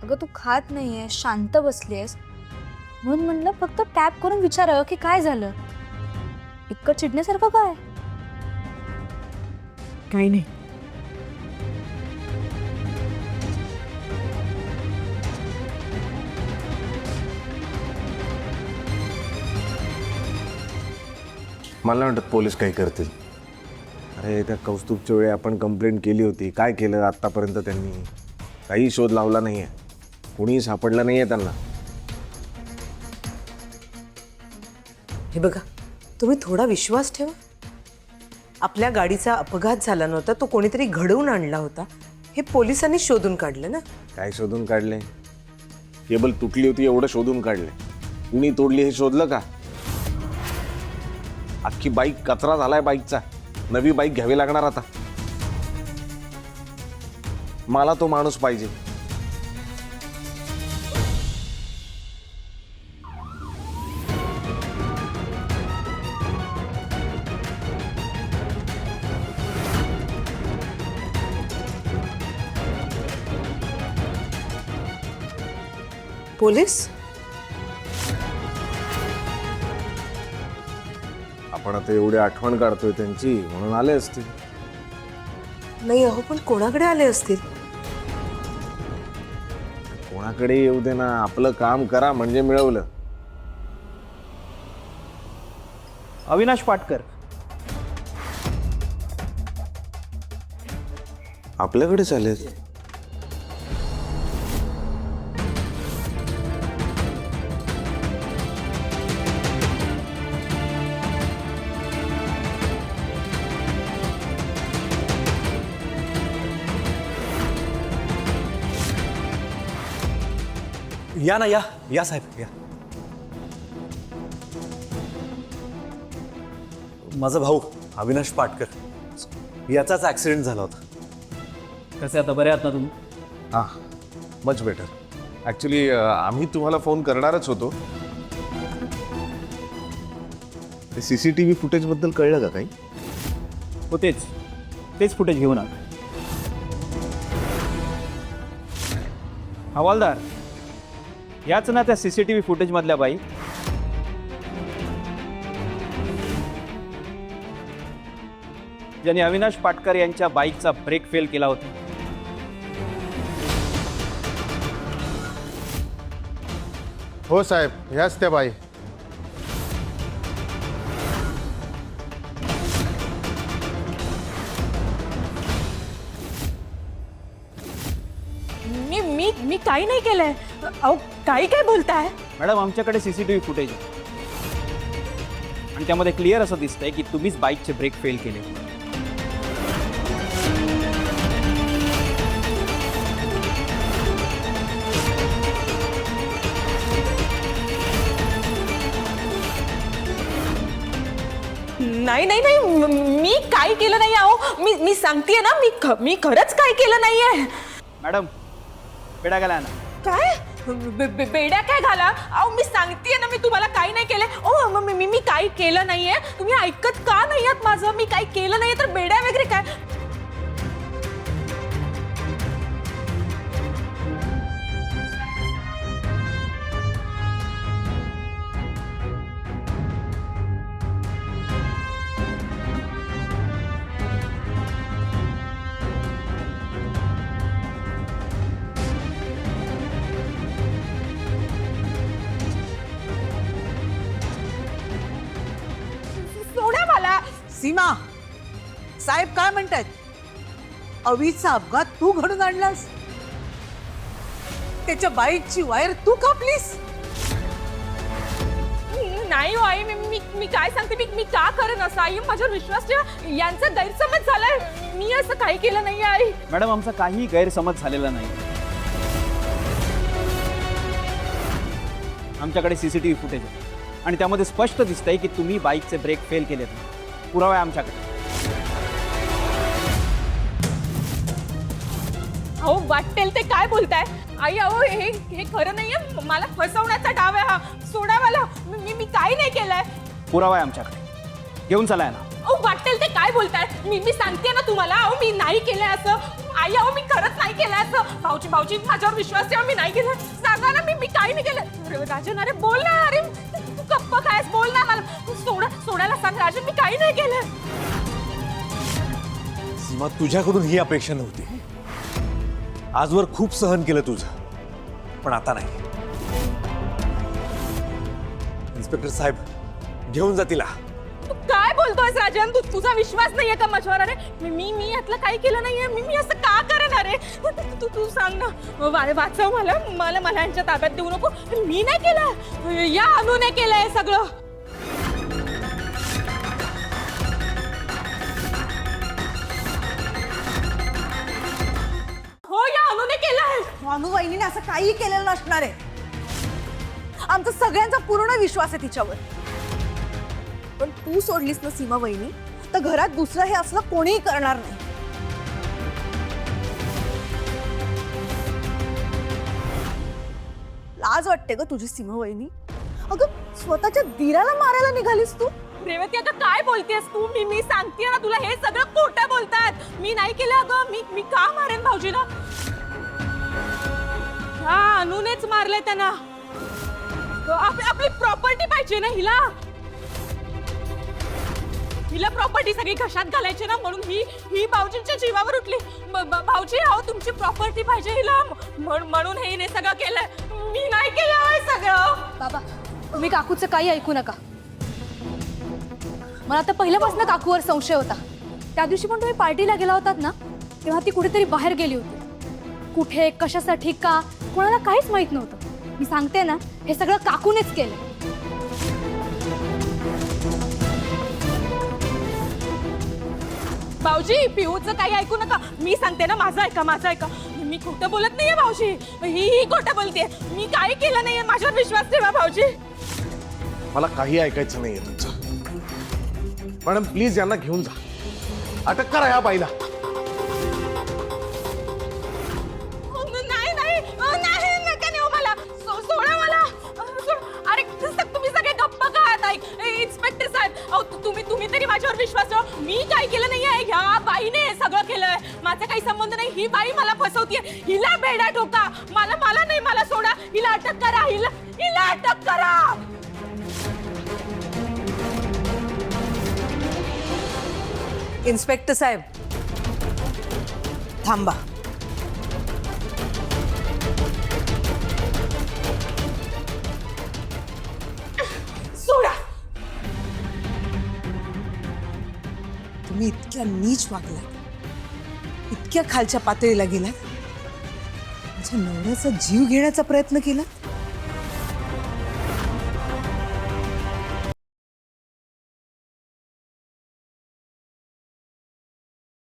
अगं तू खात नाहीये, शांत बसलीयस, म्हणून म्हणलं फक्त टॅप करून विचारावं की काय झालं. इतकं चिडण्यासारखं काय? काही नाही. मला नाही वाटत पोलीस काही करतील. अरे त्या कौस्तुभच्या वेळी आपण कंप्लेंट केली होती. काय केलं आत्तापर्यंत त्यांनी? काही शोध लावला नाही आहे. कुणीही सापडलं नाही आहे त्यांना. हे बघा, तुम्ही थोडा विश्वास ठेवा. आपल्या गाडीचा अपघात झाला नव्हता, तो कोणीतरी घडवून आणला होता. हे पोलिसांनी शोधून काढलं ना. काय शोधून काढले? केबल तुटली होती एवढं शोधून काढले. कुणी तोडली हे शोधलं का? अख्खी बाईक कचरा झालाय बाईकचा. नवी बाईक घ्यावी लागणार आता. मला तो माणूस पाहिजे. पोलीस? आपण आता एवढी आठवण काढतोय त्यांची म्हणून आले असतील. नाही अहो, पण कोणाकडे आले असतील? कोणाकडे येऊ दे ना, आपलं काम करा म्हणजे मिळवलं. अविनाश पाटकर. आपल्याकडे चालेल. या ना, या या साहेब या. माझा भाऊ अविनाश पाटकर, याचाच ॲक्सिडेंट झाला होता. कसे आता बरे आहात ना तुम्ही? हां, मच बेटर. ॲक्च्युली आम्ही तुम्हाला फोन करणारच होतो. ते CCTV फुटेजबद्दल कळलं का काही? हो तेच फुटेज घेऊन आलो. हवालदार, याच ना त्या CCTV फुटेजमधल्या बाई? ज्यांनी अविनाश पाटकर यांच्या बाईकचा ब्रेक फेल केला होता. हो साहेब, ह्याच त्या बाई. मी काही नाही केलंय. अहो काही काय बोलताय? मॅडम, आमच्याकडे CCTV फुटेज आहे आणि त्यामध्ये क्लिअर असं दिसतंय की तुम्हीच बाईकचे ब्रेक फेल केले. नाही नाही नाही, मी काही केलं नाही. अहो मी सांगतेय ना, मी खरंच काही केलं नाहीये. मॅडम, बेडा गेला ना. काय बेड्या काय घाला? अहो मी सांगतेय ना, मी तुम्हाला काही नाही केलंय. ओ मी काही केलं नाहीये. तुम्ही ऐकत का नाही आहात माझं? मी काही केलं नाहीये तर बेड्या वगैरे काय? सोडा मला. सीमा, साहेब काय म्हणतायत? अवीचा अपघात तू घडून आणलास? त्याच्या बाईकची वायर तू कापलीस? नाही हो आई, मी काय सांगते, मी का करेन असं? आई माझ्यावर विश्वास ठेवा. यांचा गैरसमज झालाय. मी असं काही केलं नाही आई. मॅडम, आमचा काही गैरसमज झालेला नाही. आमच्याकडे CCTV फुटेज आहे आणि त्यामध्ये स्पष्ट दिसतंय की तुम्ही बाईकचे ब्रेक फेल केलेत. पुरावा आहे आमच्याकडे. अहो वाटेल ते काय बोलताय आई? अहो हे खरं नाहीये. मला फसवण्याचा डाव आहे हा. सोडा मला. मी काही नाही केलंय. पुरावा आहे आमच्याकडे. घेऊन चला ना. अहो वाटेल ते काय बोलताय? मी सांगते ना तुम्हाला, अहो मी नाही केलंय असं. आई अहो मी खरंच नाही केलंय असं. भाऊजी माझ्यावर विश्वास ठेवा, मी नाही केलं. सांगा ना, मी काही नाही केलं. अरे राजन, अरे बोल ना. अरे तू गप्प खायस, बोल ना मला. सोडायला सांग राजन, मी काही नाही केलं. सीमा, तुझ्याकडून ही अपेक्षा नव्हती. आजवर खूप सहन केलं तुझं, पण आता नाही. इन्स्पेक्टर साहेब, घेऊन जा तिला. तू काय बोलतोयस राजन? तुझा विश्वास नाहीये का माझ्यावर? अरे मी यातलं काही केलं नाहीये. मी असं का करेन? अरे तू सांग ना. अरे वाचव मला यांच्या ताब्यात देऊ नको. मी नाही केलं, या अनुने केलंय सगळं. हो, या अनुने केलंय. अनुवहिनीने असं काही केलेलं नसणार आहे. आमचा सगळ्यांचा पूर्ण विश्वास आहे तिच्यावर. पण तू सोडलीस ना सीमा वहिनी, तर घरात दुसरं हे असलं कोणीही करणार नाही. लाज वाटते ग तुझी सीमा वहिनी. अगं स्वतःच्या दिराला मारायला निघालीस तू. रेवती, अगं काय बोलतेस तू? मी सांगते ना तुला, हे सगळं खोटं बोलतात. मी नाही केलं अगं. मी का मारेन भाऊजीला? हा अनुनेच मारले त्यांना. आपली प्रॉपर्टी पाहिजे ना हिला. प्रॉपर्टी सगळी घशात घालायची ना, म्हणून ही भाऊजींच्या जीवावर उठली. भाऊजी अहो तुमची प्रॉपर्टी पाहिजे हिला, म्हणून हे सगळं केलंय. मी नाही केलं हे सगळं. बाबा, तुम्ही काकूचं काही ऐकू नका. मला तर पहिल्यापासून काकूवर संशय होता. त्या दिवशी पण तुम्ही पार्टीला गेला होतात ना, तेव्हा ती कुठेतरी बाहेर गेली होती. कुठे, कशासाठी, का, कोणाला काहीच माहित नव्हतं. मी सांगते ना, हे सगळं काकूनेच केलं. भाऊजी पिऊचं काही ऐकू नका. मी सांगते ना, माझं ऐका. मी खोटं बोलत नाहीये भाऊजी. ही खोटं बोलते. मी काही केलं नाहीये. माझ्यावर विश्वास ठेवा भाऊजी. मला काही ऐकायचं नाहीये तुमचं. मॅडम प्लीज यांना घेऊन जा. अटक करा या बाईला. नाही, नका नेऊ मला. सोडा मला. अरे तुम्ही सगळे गप्प का आहात? इन्स्पेक्टर साहेब, अहो तुम्ही तरी माझ्यावर विश्वास ठेवा. मी काय केलं नाहीये. ह्या बाईने हे सगळं केलंय. माझा काही संबंध नाही. ही बाई मला फसवतीये. हिला बेडा ठोका. मला नाही, मला सोडा. हिला अटक करा. हिला अटक करा. इन्स्पेक्टर साहेब, थांबा. सोडा. तुम्ही इतक्या नीच वागलात, इतक्या खालच्या पातळीला गेलात, माझ्या नवऱ्याचा जीव घेण्याचा प्रयत्न केला.